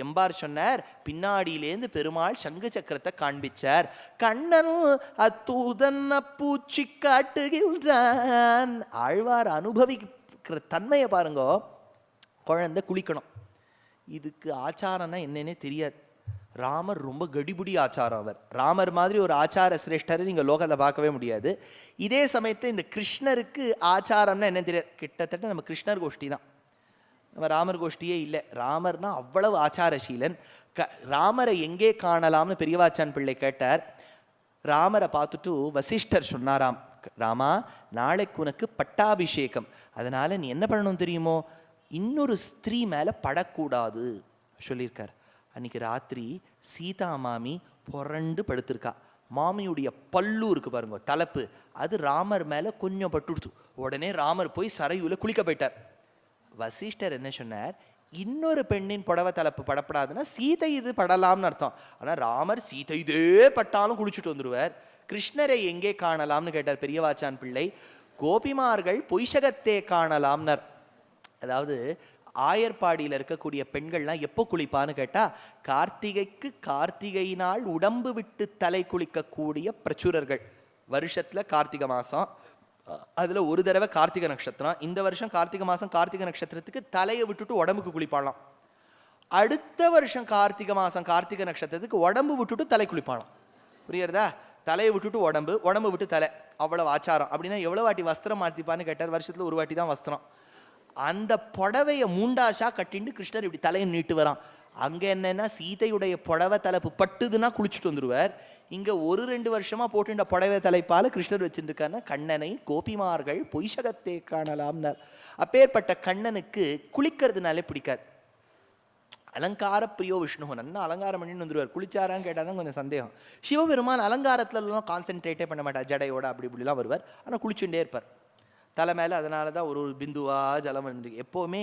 எம்பார் சொன்னார், பின்னாடியிலேருந்து பெருமாள் சங்கு சக்கரத்தை காண்பிச்சார். கண்ணன் அத்தூதன் அப்பூச்சி காட்டுகின்றான். ஆழ்வார் அனுபவிக்கிற தன்மையை பாருங்க. குழந்தை குளிக்கணும், இதுக்கு ஆச்சாரம்னா என்னன்னே தெரியாது. ராமர் ரொம்ப கடிபுடி ஆச்சாரம். அவர் ராமர் மாதிரி ஒரு ஆச்சார சிரேஷ்டரை நீங்கள் லோகத்தை பார்க்கவே முடியாது. இதே சமயத்தை இந்த கிருஷ்ணருக்கு ஆச்சாரம்னா என்ன தெரியாது. கிட்டத்தட்ட நம்ம கிருஷ்ணர் கோஷ்டி தான், நம்ம ராமர் கோஷ்டியே இல்லை. ராமர்னா அவ்வளவு ஆச்சாரசீலன். ராமரை எங்கே காணலாம்னு பெரியவாச்சான் பிள்ளை கேட்டார். ராமரை பார்த்துட்டு வசிஷ்டர் சொன்னாராம், ராமா நாளைக்கு உனக்கு பட்டாபிஷேகம், அதனால நீ என்ன பண்ணணும் தெரியுமோ, இன்னொரு ஸ்திரீ மேலே படக்கூடாது சொல்லியிருக்கார். அன்னைக்கு ராத்திரி சீதா மாமி புரண்டு படுத்திருக்கா. மாமியுடைய பல்லு இருக்கு பாருங்க, தலைப்பு, அது ராமர் மேலே கொஞ்சம் பட்டுடுச்சு. உடனே ராமர் போய் சரையூல குளிக்க போயிட்டார். வசிஷ்டர் என்ன சொன்னார், இன்னொரு பெண்ணின் புடவை தலைப்பு படப்படாதுன்னா சீதை இது படலாம்னு அர்த்தம். ஆனால் ராமர் சீதை இதே பட்டாலும் குளிச்சுட்டு வந்துடுவார். கிருஷ்ணரை எங்கே காணலாம்னு கேட்டார் பெரியவாச்சான் பிள்ளை. கோபிமார்கள் பொய்ஷகத்தே காணலாம்னர். அதாவது ஆயர்பாடியில் இருக்கக்கூடிய பெண்கள்லாம் எப்போ குளிப்பான்னு கேட்டால், கார்த்திகைக்கு கார்த்திகை நாள் உடம்பு விட்டு தலை குளிக்கக்கூடிய பிரச்சுரர்கள். வருஷத்தில் கார்த்திகை மாதம், அதில் ஒரு தடவை கார்த்திகை நட்சத்திரம். இந்த வருஷம் கார்த்திகை மாதம் கார்த்திகை நட்சத்திரத்துக்கு தலையை விட்டுட்டு உடம்புக்கு குளிப்பாளாம். அடுத்த வருஷம் கார்த்திகை மாதம் கார்த்திகை நட்சத்திரத்துக்கு உடம்பு விட்டுட்டு தலை குளிப்பாளாம். புரியுறதா? தலையை விட்டுட்டு உடம்பு, உடம்பு விட்டு தலை, அவ்வளவு ஆச்சாரம். அப்படின்னா எவ்வளோ வாட்டி வஸ்திரம் மாற்றிப்பான்னு கேட்டார். வருஷத்தில் ஒரு வாட்டி தான் வஸ்திரம். அந்த புடவையை மூண்டாஷா கட்டிண்டு கிருஷ்ணர் இப்படி தலையை நீட்டு வரான். அங்கே என்னன்னா சீதையுடைய புடவை தலைப்பு பட்டுதுன்னா குளிச்சுட்டு வந்துடுவார். இங்கே 1-2 வருஷமாக போட்டுட்ட புடவை தலைப்பால் கிருஷ்ணர் வச்சுருக்காருன்னா கண்ணனை கோபிமார்கள் பொய்ஷகத்தே காணலாம்னார். அப்பேற்பட்ட கண்ணனுக்கு குளிக்கிறதுனாலே பிடிக்காது. அலங்கார பிரியோ விஷ்ணு, நல்லா அலங்காரம் பண்ணின்னு வந்துடுவார். குளிச்சாரான்னு கேட்டால் தான் கொஞ்சம் சந்தேகம். சிவபெருமான் அலங்காரத்துலலாம் கான்சென்ட்ரேட்டே பண்ண மாட்டார், ஜடையோட அப்படி இப்படிலாம் வருவார். ஆனால் குளிச்சுட்டே இருப்பார். தலை மேலே. அதனால தான் ஒரு பிந்துவா ஜலம் இருந்துருக்கு. எப்போவுமே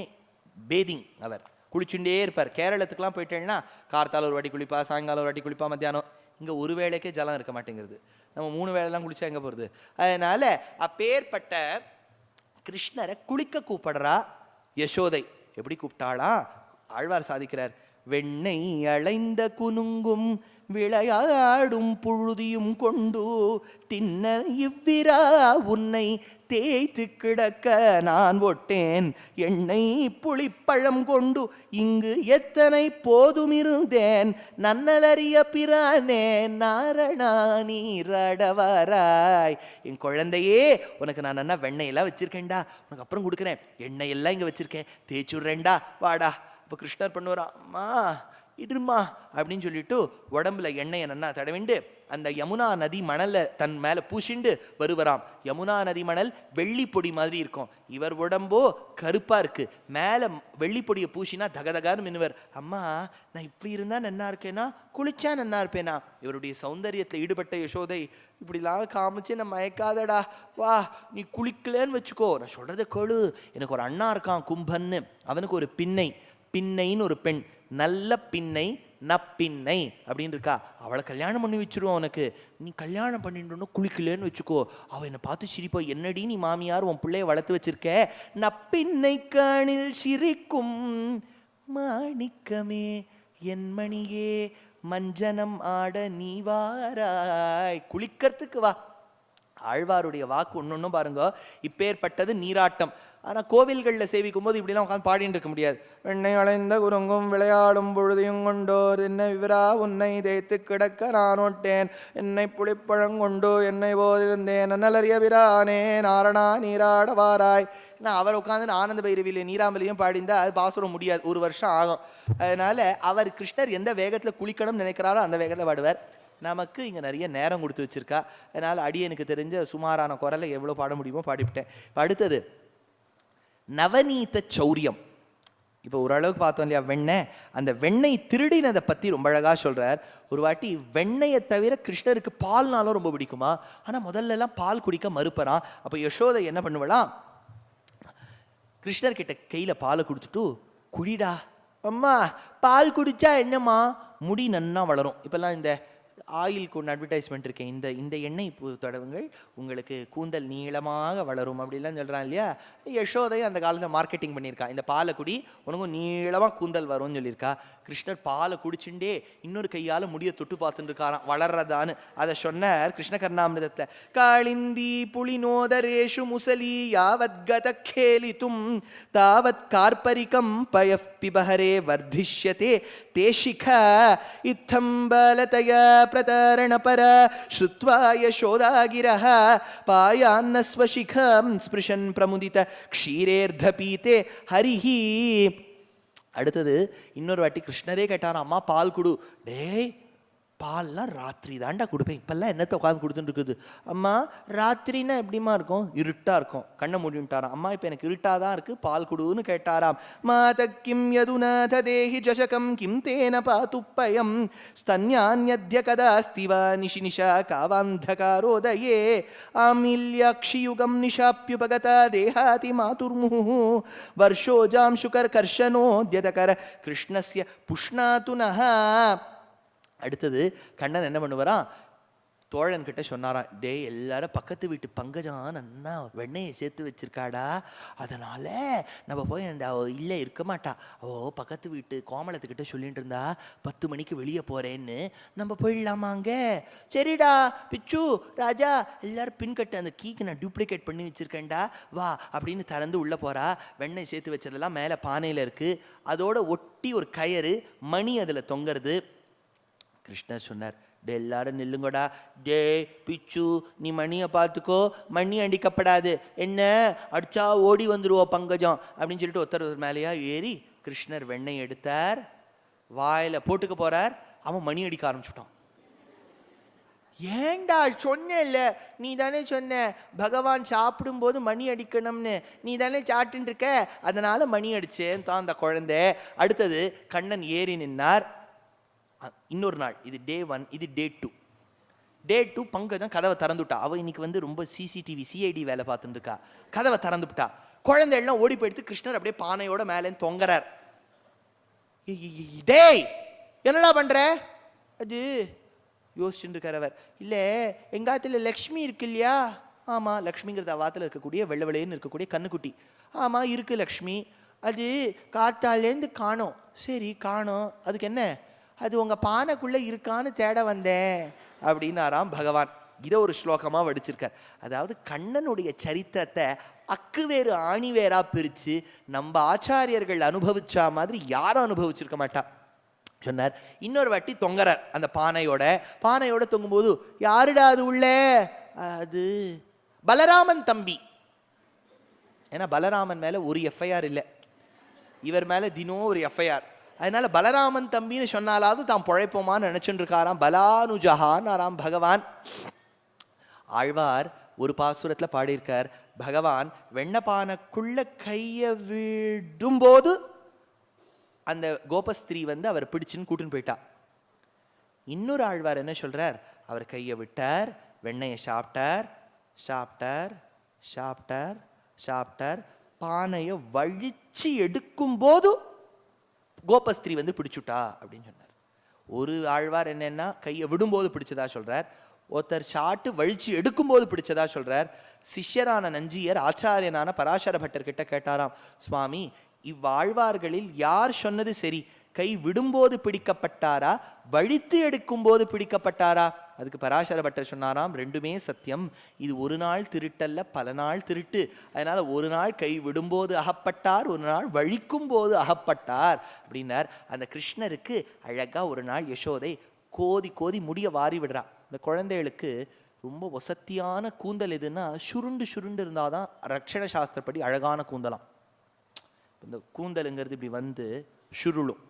பேதிங், அவர் குளிச்சுட்டே இருப்பார். கேரளத்துக்குலாம் போயிட்டேன்னா கார்த்தால ஒரு வாட்டி குளிப்பா, சாயங்காலம் ஒரு வாட்டி குளிப்பா, மத்தியானம். இங்கே ஒரு வேளைக்கே ஜலம் இருக்க மாட்டேங்கிறது. நம்ம 3 வேளைலாம் குளிச்சா எங்கே போகிறது? அதனால அப்பேற்பட்ட கிருஷ்ணரை குளிக்க கூப்பிடுறா யசோதை. எப்படி கூப்பிட்டாலாம் ஆழ்வார் சாதிக்கிறார். வெண்ணை அளைந்த குனுங்கும் விளையாடும் புழுதியும் கொண்டு தின்ன இவ்விரா உன்னை தேய்த்து கிடக்க நான் ஒட்டேன். எண்ணெய் புளிப்பழம் கொண்டு இங்கு எத்தனை போதும் இருந்தேன். நன்னலறிய பிரானே நாரணா நீராடவாராய். என் குழந்தையே, உனக்கு நான் என்ன வெண்ணெயெல்லாம் வச்சிருக்கேன்டா, உனக்கு அப்புறம் கொடுக்குறேன். எண்ணெய் எல்லாம் இங்கே வச்சிருக்கேன், தேய்ச்சுடுறேன்டா, வாடா. இப்போ கிருஷ்ணர் பண்ணுவாரா, அம்மா இடுமா அப்படின்னு சொல்லிட்டு உடம்புல எண்ணெயை நன்னா தடவிண்டு அந்த யமுனா நதி மணலை தன் மேலே பூசிண்டு வருவராம். யமுனா நதி மணல் வெள்ளி பொடி மாதிரி இருக்கும். இவர் உடம்போ கருப்பாக இருக்கு. மேலே வெள்ளி பொடியை பூசினா தகதகான்னு மின்னுவர். அம்மா நான் இப்படி இருந்தால் நன்னா இருக்கேனா, குளிச்சா நன்னா இருப்பேனா? இவருடைய சௌந்தரியத்தில் ஈடுபட்ட யசோதை இப்படிலாம் காமிச்சு நான் மயக்காதடா, வா நீ குளிக்கலன்னு வச்சுக்கோ, நான் சொல்கிறத கேளு. எனக்கு ஒரு அண்ணா இருக்கான் கும்பன்னு, அவனுக்கு ஒரு பின்னைன்னு ஒரு பெண், நல்ல பின்னை நப்பின்னை அப்படின்னு இருக்கா. அவளை கல்யாணம் பண்ணி வச்சிருவோம் உனக்கு. நீ கல்யாணம் பண்ணிட்டு குளிக்கலன்னு வச்சுக்கோ, அவள் என்னை பார்த்து சிரிப்போ, என்னடி நீ மாமியார் உன் பிள்ளைய வளர்த்து வச்சிருக்க, நப்பின்னை காணில் சிரிக்கும் மாணிக்கமே என் மணியே மஞ்சனம் ஆட நீ வாராய். குளிக்கிறதுக்கு வா. ஆழ்வாருடைய வாக்கு ஒன்னொன்னும் பாருங்க. இப்பேற்பட்டது நீராட்டம். ஆனால் கோவில்களில் சேவிக்கும் போது இப்படிலாம் உட்காந்து பாடின்னு இருக்க முடியாது. வெண்ணை அலைந்த குறுங்கும் விளையாடும் பொழுதையும் கொண்டோர் என்னை விவரா உன்னை தேய்த்து கிடக்க நான் ஒட்டேன். என்னை புளிப்பழம் கொண்டு என்னை போதிருந்தேன். நன்னலறிய பிரானே நாரணா நீராடவாராய். ஏன்னா அவர் உட்காந்து ஆனந்த பைரவியில் நீராம்பலியும் பாடிந்தா அது பாசுரம் முடியாது, 1 வருஷம் ஆகும். அதனால அவர் கிருஷ்ணர் எந்த வேகத்தில் குளிக்கணும்னு நினைக்கிறாரோ அந்த வேகத்தில் பாடுவார். நமக்கு இங்கே நிறைய நேரம் கொடுத்து வச்சிருக்கா. அதனால் அடியனுக்கு தெரிஞ்ச சுமாரான குரலை எவ்வளோ பாட முடியுமோ பாடிவிட்டேன். இப்போ அடுத்தது நவநீத சௌரியம். இப்போ ஓரளவுக்கு பார்த்தோம் இல்லையா வெண்ணெய், அந்த வெண்ணெய் திருடினதை பற்றி ரொம்ப அழகாக சொல்கிறார். ஒரு வாட்டி வெண்ணெயை தவிர கிருஷ்ணருக்கு பால்னாலும் ரொம்ப பிடிக்குமா, ஆனால் முதல்லலாம் பால் குடிக்க மறுப்பறான். அப்போ யசோதை என்ன பண்ணுவலாம், கிருஷ்ணர்கிட்ட கையில் பாலை கொடுத்துட்டு குடிடா அம்மா, பால் குடித்தா என்னம்மா முடி நன்னா வளரும். இப்போல்லாம் இந்த ஆயிலுக்கு ஒன்று அட்வர்டைஸ்மெண்ட் இருக்கேன், இந்த எண்ணெய் தடவுங்கள் உங்களுக்கு கூந்தல் நீளமாக வளரும் அப்படிலாம் சொல்கிறான் இல்லையா. யசோதையும் அந்த காலத்தில் மார்க்கெட்டிங் பண்ணியிருக்கான், இந்த பாலை குடி உனக்கும் நீளமாக கூந்தல் வரும்னு சொல்லியிருக்கா. கிருஷ்ணர் பாலை குடிச்சுட்டே இன்னொரு கையால் முடியை தொட்டு பார்த்துட்டு இருக்காராம் வளர்றதான்னு. அதை சொன்னார் கிருஷ்ண கர்ணாமிரதத்தில். காளிந்தி புலினோதரேஷு முசலி யாவத் கத கேலித்தும் தாவத் கார்பரிகம் பயப் பிபஹரே வர்திஷ்யதே தேஷிக இத்தம்பலதய பிரதரணபர ஸ்ருத்வா யசோதாகிரஹ பாயான்னஸ்வசிகம் ஸ்பிருஷன் பிரமுதித க்ஷீரேர்தபீதே ஹரிஹி. அடுத்தது இன்னொரு வாட்டி கிருஷ்ணரே கேட்டாராம், அம்மா பால் கொடு. டேய் பால்லாம் ராத்திரி தாண்டா கொடுப்பேன், இப்பெல்லாம் என்னத்தை உட்காந்து கொடுத்துட்டு இருக்குது. அம்மா ராத்திரின்னா எப்படிமா இருக்கும், இருட்டாக இருக்கும். கண்ணை மூடிட்டாராம். அம்மா இப்போ எனக்கு இருட்டாக தான் இருக்குது, பால் கொடுன்னு கேட்டாராம். மாத கிம் யதுநாத தேஹி ஜஷகம் கிம் தேன பாத்துப்பயம் ஸ்தன்யான்யத்ய கதாஸ்திவா நிஷி நிஷா காவாந்தகாரோதயே ஆமில்யாக்ஷியுகம் நிஷாப்யுபகதா தேஹாதி மாதுர்முஹு வர்ஷோஜாம் சுகர் கர்ஷனோத்யதகர கிருஷ்ணஸ்ய புஷ்ணாதுனஹ. அடுத்தது கண்ணன் என்ன பண்ணுவாராம், தோழன் கிட்ட சொன்னாராம், டே எல்லாரும் பக்கத்து வீட்டு பங்கஜம் நன்னா வெண்ணெயை சேர்த்து வச்சிருக்காடா, அதனால நம்ம போய் அந்த இல்லை இருக்க மாட்டா, பக்கத்து வீட்டு கோமலத்துக்கிட்ட சொல்லிட்டு இருந்தா 10 மணிக்கு வெளியே போறேன்னு, நம்ம போயிடலாமாங்க. சரிடா பிச்சு ராஜா எல்லாரும் பின்கட்டு அந்த கீக்கு நான் டூப்ளிகேட் பண்ணி வச்சிருக்கேன்டா வா அப்படின்னு திறந்து உள்ள போறா. வெண்ணெய் சேர்த்து வச்சதெல்லாம் மேலே பானையில் இருக்கு, அதோட ஒட்டி ஒரு கயிறு மணி அதில் தொங்குறது. கிருஷ்ணர் சொன்னார், டே எல்லாரும் நில்லுங்கடா, டே பிச்சு நீ மணியை பார்த்துக்கோ, மணி அடிக்கப்படாது, என்ன அடிச்சா ஓடி வந்துடுவோம் பங்கஜம் அப்படின்னு சொல்லிட்டு ஒருத்தர் மேலேயா ஏறி கிருஷ்ணர் வெண்ணெய் எடுத்தார், வாயில் போட்டுக்க போறார். அவன் மணி அடிக்க ஆரம்பிச்சுட்டான். ஏண்டா சொன்னேல்ல, நீ தானே சொன்ன பகவான் சாப்பிடும்போது மணி அடிக்கணும்னு, நீ தானே சாப்பிட்டு இருக்க, அதனால மணி அடிச்சேன் தான் அந்த குழந்தை. அடுத்தது கண்ணன் ஏறி நின்னார். இன்னொரு நாள், இது டே 1, இது டே 2. டே 2 பங்கஜம் கதவை திறந்துட்டா. அவள் இன்னைக்கு ரொம்ப சிசிடிவி சிஐடி வேலை பார்த்துட்டு இருக்கா. கதவை திறந்துவிட்டா. குழந்தை எல்லாம் ஓடி போயிடுத்து. கிருஷ்ணர் அப்படியே பானையோட மேலே தொங்குறார். டேய் என்னடா பண்ற? அது யோசிச்சுட்டு இருக்கார் அவர். இல்லை எங்காத்துல லக்ஷ்மி இருக்கு இல்லையா? ஆமாம், லக்ஷ்மிங்கிறது வாத்தில் இருக்கக்கூடிய வெள்ளை வெள்ளைன்னு இருக்கக்கூடிய கண்ணுக்குட்டி. ஆமாம் இருக்கு லக்ஷ்மி. அது காத்தாலேருந்து காணோம். சரி காணோம், அதுக்கு என்ன? அது உங்கள் பானைக்குள்ளே இருக்கான்னு தேட வந்தேன் அப்படின்னாராம் பகவான். இதை ஒரு ஸ்லோகமாக வடிச்சிருக்கார். அதாவது கண்ணனுடைய சரித்திரத்தை அக்கு வேறு ஆணி வேறா பிரித்து நம்ம ஆச்சாரியர்கள் அனுபவிச்சா மாதிரி யாரும் அனுபவிச்சிருக்க மாட்டா. சொன்னார். இன்னொரு வாட்டி தொங்குறார் அந்த பானையோட தொங்கும்போது, யாருடா அது உள்ள? அது பலராமன் தம்பி. ஏன்னா பலராமன் மேலே ஒரு எஃப்ஐஆர் இல்லை, இவர் மேலே தினம் ஒரு எஃப்ஐஆர். அதனால பலராமன் தம்பின்னு சொன்னாலாவது தான் பிழைப்போமான்னு நினைச்சுட்டு இருக்காராம். பலானுஜஹான் பகவான். ஆழ்வார் ஒரு பாசுரத்தில் பாடியிருக்கார், பகவான் வெண்ணப்பானைக்குள்ள கையை விடும்போது அந்த கோபஸ்திரீ அவர் பிடிச்சுன்னு கூட்டுன்னு போயிட்டா. இன்னொரு ஆழ்வார் என்ன சொல்றார், அவர் கையை விட்டார், வெண்ணையை சாப்பிட்டார் சாப்பிட்டார் சாப்பிட்டார் சாப்பிட்டார், பானையை வழிச்சு எடுக்கும் போது கோபஸ்திரீ பிடிச்சுட்டா அப்படின்னு சொன்னார். ஒரு ஆழ்வார் என்னன்னா கையை விடும்போது பிடிச்சதா சொல்றார், ஒருத்தர் சாட்டு வழிச்சு எடுக்கும்போது பிடிச்சதா சொல்றார். சிஷ்யரான நஞ்சியர் ஆச்சாரியனான பராசர பட்டர்கிட்ட கேட்டாராம், சுவாமி இவ்வாழ்வார்களில் யார் சொன்னது சரி, கை விடும்போது பிடிக்கப்பட்டாரா வழித்து எடுக்கும் போது பிடிக்கப்பட்டாரா? அதுக்கு பராசர பட்டர் சொன்னாராம், ரெண்டுமே சத்தியம். இது ஒரு நாள் திருட்டல்ல, பல நாள் திருட்டு. அதனால ஒரு நாள் கை விடும்போது அகப்பட்டார், ஒரு நாள் வழிக்கும் போது அகப்பட்டார் அப்படின்னார். அந்த கிருஷ்ணருக்கு அழகா ஒரு நாள் யசோதை கோதி கோதி முடிய வாரி விடுறா. இந்த குழந்தைகளுக்கு ரொம்ப வசத்தியான கூந்தல் எதுன்னா சுருண்டு சுருண்டு இருந்தாதான் ரட்சண சாஸ்திரப்படி அழகான கூந்தலாம். இந்த கூந்தலுங்கிறது இப்படி சுருளும்.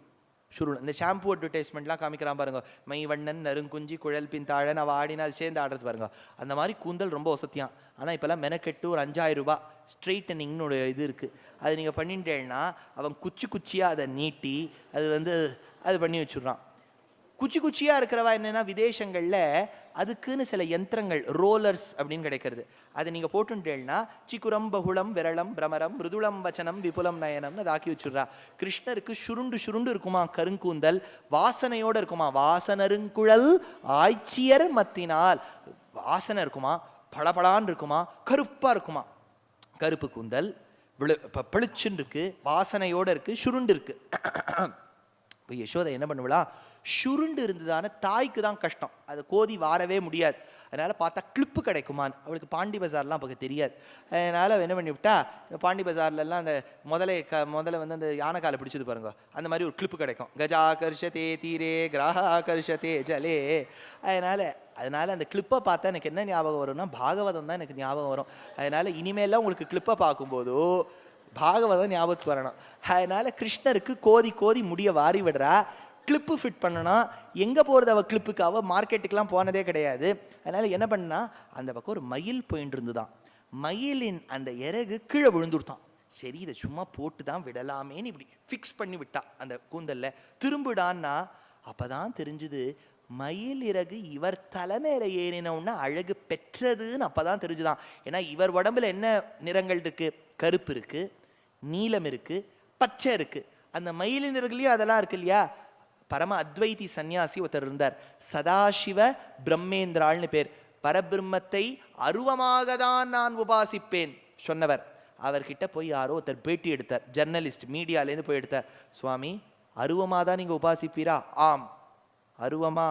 இந்த ஷாம்பு அட்வர்டைஸ்மெண்ட்லாம் காமிக்கிறான் பாருங்க, மை வண்ணன் நறுங்குஞ்சி குழல் பின் தாழன் அவள் ஆடினால் சேர்ந்து ஆடுறது பாருங்க. அந்த மாதிரி கூந்தல் ரொம்ப வசத்தியான். ஆனால் இப்போல்லாம் மெனக்கெட்டு ஒரு 5000 ரூபாய் ஸ்ட்ரெயிட்டனிங்னு இது இருக்குது. அது நீங்கள் பண்ணிட்டேன்னா அவன் குச்சி குச்சியாக அதை நீட்டி அது பண்ணி வச்சுட்றான். குச்சி குச்சியாக இருக்கிறவா என்னென்னா விதேசங்களில் அதுக்குன்னு சில யந்திரங்கள் ரோலர்ஸ் அப்படின்னு கிடைக்கிறது. அதை நீங்கள் போட்டுட்டேன்னா சிக்குரம் பகுளம் விரளம் பிரமரம் மிருதுளம் வச்சனம் விபுலம் நயனம்னு அதை ஆக்கி வச்சுடுறா. கிருஷ்ணருக்கு சுருண்டு சுருண்டு இருக்குமா கருங்கூந்தல், வாசனையோடு இருக்குமா. வாசனருங்குழல் ஆய்ச்சியர் மத்தினால் வாசனை இருக்குமா, பளபளான்னு இருக்குமா, கருப்பாக இருக்குமா. கருப்பு கூந்தல் பளிச்சுன்னு இருக்கு, வாசனையோடு இருக்கு, சுருண்டு இருக்கு. இப்போ யசோதை என்ன பண்ணுவா, சுருண்டு இருந்ததான தாய்க்கு தான் கஷ்டம், அதை கோதி வாரவே முடியாது. அதனால் பார்த்தா கிளிப்பு கிடைக்குமான்னு அவளுக்கு பாண்டி பஜார்லாம் அப்போ தெரியாது. அதனால் என்ன பண்ணிவிட்டா, பாண்டி பஜார்லலாம் அந்த முதல்ல அந்த யானைக்காலை பிடிச்சது பாருங்க, அந்த மாதிரி ஒரு கிளிப்பு கிடைக்கும். கஜாகர்ஷதே தீரே கிரகாகர்ஷதே ஜலே. அதனால் அந்த கிளிப்பை பார்த்தா எனக்கு என்ன ஞாபகம் வரும்னா பாகவதம் தான் எனக்கு ஞாபகம் வரும். அதனால் இனிமேலாம் உங்களுக்கு கிளிப்பை பார்க்கும்போதோ பாகவதம் ஞாபகத்துக்கு வரணும். அதனால் கிருஷ்ணருக்கு கோதி கோதி முடிய வாரி விடுறா. கிளிப்பு ஃபிட் பண்ணணும். எங்கே போகிறது அவள் கிளிப்புக்கு? அவள் மார்க்கெட்டுக்கெலாம் போனதே கிடையாது. அதனால் என்ன பண்ணா, அந்த பக்கம் ஒரு மயில் போயின்னு இருந்துதான். மயிலின் அந்த இறகு கீழே விழுந்துருத்தான். சரி இதை சும்மா போட்டு தான் விடலாமேன்னு இப்படி ஃபிக்ஸ் பண்ணி விட்டா அந்த கூந்தலில். திரும்பிடான்னா அப்போ தான் தெரிஞ்சுது மயில் இறகு இவர் தலைமையில ஏறினோன்னா அழகு பெற்றதுன்னு அப்போ தான் தெரிஞ்சுதான். ஏன்னா இவர் உடம்புல என்ன நிறங்கள் இருக்குது? கருப்பு இருக்குது, நீலம் இருக்குது, பச்சை இருக்குது. அந்த மயிலின் இறகுலையும் அதெல்லாம் இருக்கு இல்லையா. பரம அத்வைதி சன்னியாசி ஒருத்தர் இருந்தார், சதாசிவ பிரம்மேந்திராள்னு பேர். பரபிரம்மத்தை அருவமாக தான் நான் உபாசிப்பேன் சொன்னவர். அவர்கிட்ட போய் யாரோ ஒருத்தர் பேட்டி எடுத்தார், ஜர்னலிஸ்ட், மீடியாலேருந்து போய் எடுத்தார். சுவாமி அருவமாக தான் நீங்கள் உபாசிப்பீரா? ஆம். அருவமா?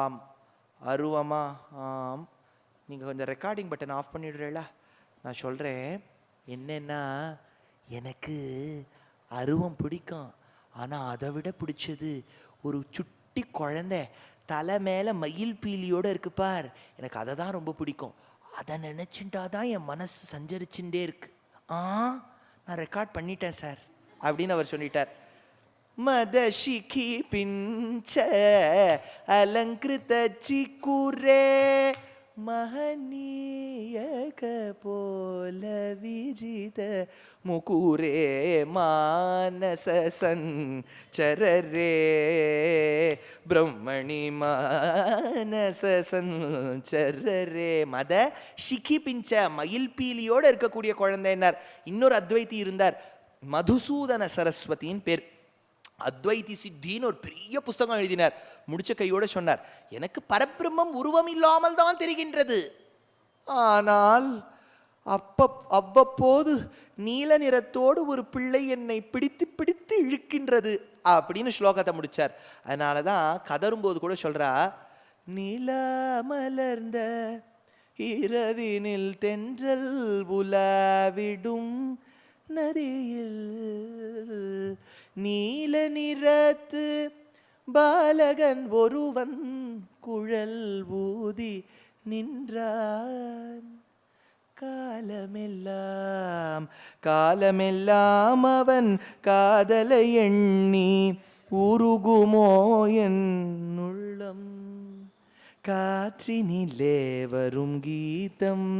ஆம். அருவமா? ஆம். நீங்கள் கொஞ்சம் ரெக்கார்டிங் பட்டன் ஆஃப் பண்ணிடுறீங்களா? நான் சொல்கிறேன் என்னன்னா, எனக்கு அருவம் பிடிக்கும், ஆனால் அதை விட பிடிச்சது ஒரு சுட்டி குழந்தை தலை மேலே மயில் பீலியோடு இருக்கு பார், எனக்கு அதை தான் ரொம்ப பிடிக்கும். அதை நினச்சிட்டா தான் என் மனசு சஞ்சரிச்சுட்டே இருக்கு. நான் ரெக்கார்ட் பண்ணிட்டேன் சார் அப்படின்னு அவர் சொல்லிட்டார். மதஷிகி பிஞ்ச அலங்கிருத சிக்குரே மஹனீய போல விஜித முகுரே மானச சஞ்சரரே பிரம்மணி மானச சஞ்சரரே. மத ஷிகி பிஞ்ச மயில் பீலியோடு இருக்கக்கூடிய குழந்தைன்னார். இன்னொரு அத்வைத்தி இருந்தார், மதுசூதன சரஸ்வதியின் பேர். அத்வைதி சித்தின்னு ஒரு பெரிய புஸ்தகம் எழுதினார். முடிச்ச கையோட சொன்னார், எனக்கு பரபிரம்மம் உருவம் இல்லாமல் தான் தெரிகின்றது, ஆனால் அவ்வப்போது நீல நிறத்தோடு ஒரு பிள்ளை என்னை பிடித்து பிடித்து இழுக்கின்றது அப்படின்னு ஸ்லோகத்தை முடிச்சார். அதனாலதான் கதரும்போது கூட சொல்றா, நில மலர்ந்த இரவினில் தென்றல் உலாவிடும் நதியில் நீல நிறத்து பாலகன் ஒருவன் குழல் ஊதி நின்றான், காலமெல்லாம் காலமெல்லாம் அவன் காதலை எண்ணி உருகுமோ என் உள்ளம், காற்றினிலே வரும் கீதம்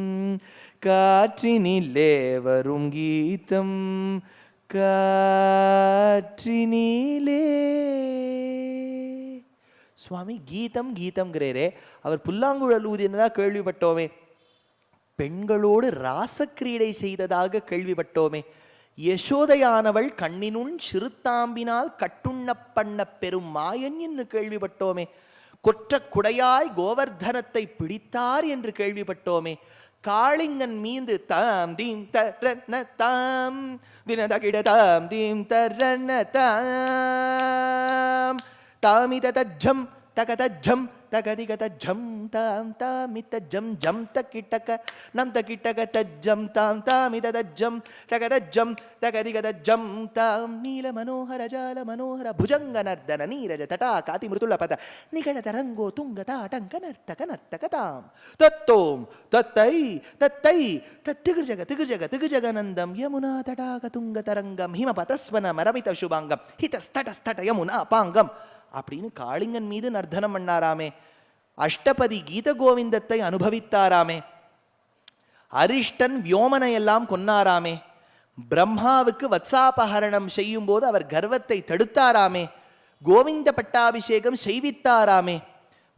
காற்றினிலே வரும் கீதம் காற்றினிலே. சுவாமி கீதம் கீதம்ங்கிறே, அவர் புல்லாங்குழல் ஊதினதாக கேள்விப்பட்டோமே, பெண்களோடு ராசக்கிரீடை செய்ததாக கேள்விப்பட்டோமே, யசோதையானவள் கண்ணினுள் சிறுத்தாம்பினால் கட்டுண்ண பண்ண பெரும் மாயன் என்று கேள்விப்பட்டோமே, கொற்ற குடையாய் கோவர்தனத்தை பிடித்தார் என்று கேள்விப்பட்டோமே, காளிங்கன் மீது தாம் தீம் தரன தாம் தினதகிட தாம் தீம் தரன தாம் தாமித தஜ்ஜம் தகதஜ்ஜம் தகதிகத ஜம் தாம் தாமித ஜம் ஜம் தக்கிட்டக நம் தக்கிட்டக தஜ்ஜம் தாம் தாமித தஜ்ஜம் தகதஜ்ஜம் தகதிகத ஜம் தாம் நீல மனோஹர ஜால மனோஹர புஜங்க நர்தன நீரஜ தடா காதி மிருதுல பத நிகழ தரங்கோ துங்க தாடங்க நர்த்தக நர்த்தக தாம் தத்தோம் தத்தை தத்தை திகுஜகநந்தம் யமுனா தடாக துங்க தரங்கம் ஹிம பதஸ்வன மரபித சுபாங்கம் ஹிதஸ்தட யமுனா பாங்கம் அப்படின்னு காளிங்கன் மீது நர்த்தனம் பண்ணாராமே, அஷ்டபதி கீத கோவிந்தத்தை அனுபவித்தாராமே, அரிஷ்டன் வியோமனை எல்லாம் கொன்னாராமே, பிரம்மாவுக்கு வத்சாபஹரணம் செய்யும் போது அவர் கர்வத்தை தடுத்தாராமே, கோவிந்த பட்டாபிஷேகம் செய்வித்தாராமே,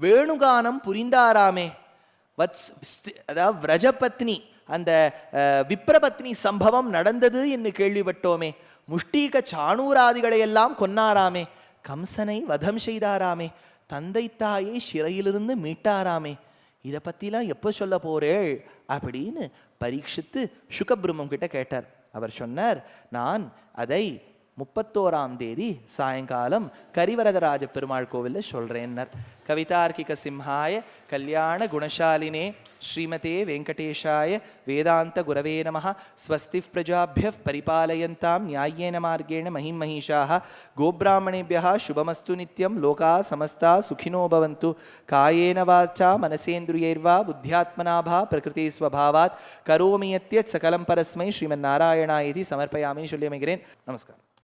வேணுகானம் புரிந்தாராமே, அதாவது விரஜபத்னி அந்த விப்ரபத்னி சம்பவம் நடந்தது என்று கேள்விப்பட்டோமே, முஷ்டீக சாணூராதிகளை எல்லாம் கொன்னாராமே, கம்சனை வதம் செய்தாராமே, தந்தை தாயை சிறையிலிருந்து மீட்டாராமே, இதை பற்றிலாம் எப்போ சொல்ல போறேள் அப்படின்னு பரீட்சித்து சுகபிரம்மம் கிட்ட கேட்டார். அவர் சொன்னார், நான் அதை 31ஆம் தேதி சாயங்காலம் கரிவரதராஜ பெருமாள் கோவிலில் சொல்கிறேன்னர். கவிதார்க்கிக சிம்ஹாய கல்யாண குணசாலினே ஸ்ரீமதே வெங்கடேஷாய வேதாந்த குரவே நமः. ஸ்வஸ்தி பிரஜாபிய பரிபாலயந்தாம் நியாயேன மார்கேண மஹிம் மஹீஷாः. கோப்ராஹ்மணேபியः சுபமஸ்து நித்யம். லோகா சமஸ்தா சுகினோ பவந்து. காயேன வாச்சா மனசேந்திரியைர்வா புத்தியாத்மனா வா பிரகிருதி ஸ்வபாவாத் கரோமி யத்யத் சகலம் பரஸ்மை ஸ்ரீமன்னாராயணாயதி சமர்ப்பயாமி சொல்லியமைகிறேன். நமஸ்காரம்.